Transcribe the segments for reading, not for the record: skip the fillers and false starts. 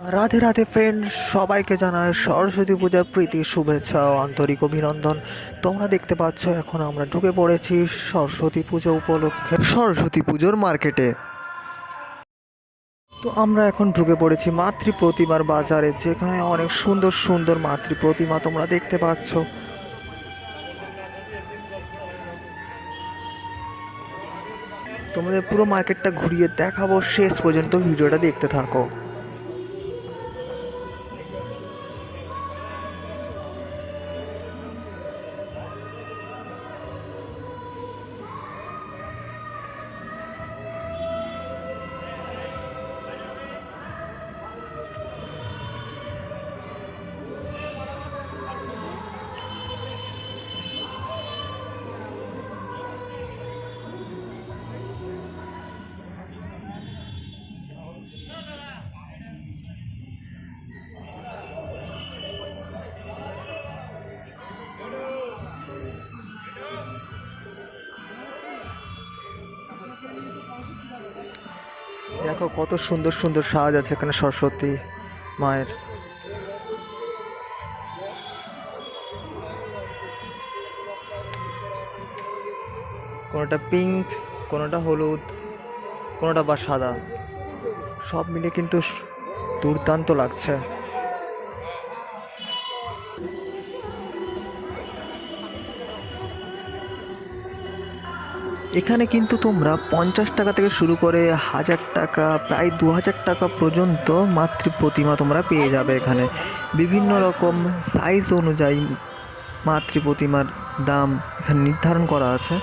Radhe Radhe friend, সবাইকে জানায় সরস্বতী পূজার প্রীতি শুভেচ্ছা ও আন্তরিক অভিনন্দন। তোমরা দেখতে পাচ্ছ এখন আমরা ঢুকে পড়েছি সরস্বতী পুজো উপলক্ষে সরস্বতী পুজোর মার্কেটে। তো আমরা এখন ঢুকে পড়েছি মাতৃ প্রতিমার বাজারে, যেখানে অনেক সুন্দর সুন্দর মাতৃ প্রতিমা তোমরা দেখতে পাচ্ছ। তোমাদের পুরো মার্কেটটা ঘুরিয়ে দেখাবো, শেষ পর্যন্ত ভিডিওটা দেখতে থাকো। দেখো কত সুন্দর সুন্দর সাজ আছে এখানে সরস্বতী মায়ের। কোনোটা পিঙ্ক, কোনোটা হলুদ, কোনোটা বা সাদা, সব মিলে কিন্তু দুর্দান্ত লাগছে। এখানে কিন্তু তোমরা 50 টাকা থেকে শুরু করে 1000 টাকা, প্রায় 2000 টাকা পর্যন্ত মাতৃ প্রতিমা তোমরা পেয়ে যাবে। এখানে বিভিন্ন রকম সাইজ অনুযায়ী মাতৃ প্রতিমার দাম এখানে নির্ধারণ করা আছে।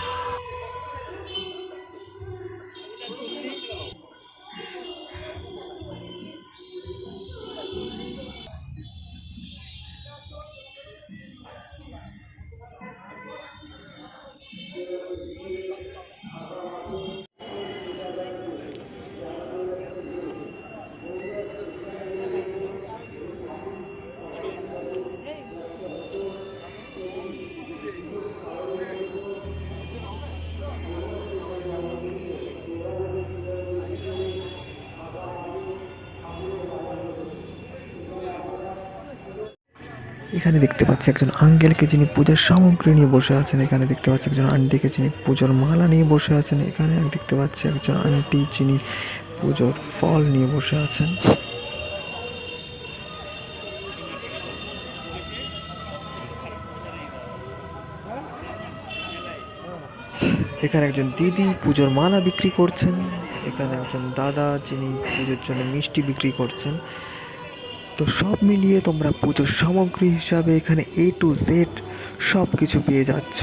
এখানে দেখতে পাচ্ছি একজন আঙ্কেলকে, যিনি পূজার সামগ্রী নিয়ে বসে আছেন। এখানে দেখতে পাচ্ছি একজন আন্টিকে, যিনি পুজোর মালা নিয়ে বসে আছেন। এখানে দেখতে পাচ্ছি একজন আন্টি, যিনি পুজোর ফল নিয়ে বসে আছেন। এখানে একজন দিদি পুজোর মালা বিক্রি করছেন। এখানে একজন দাদা, যিনি পুজোর জন্য মিষ্টি বিক্রি করছেন। তো সব মিলিয়ে তোমরা পুজোর সামগ্রী হিসাবে এখানে A to Z সব কিছু পেয়ে যাচ্ছ।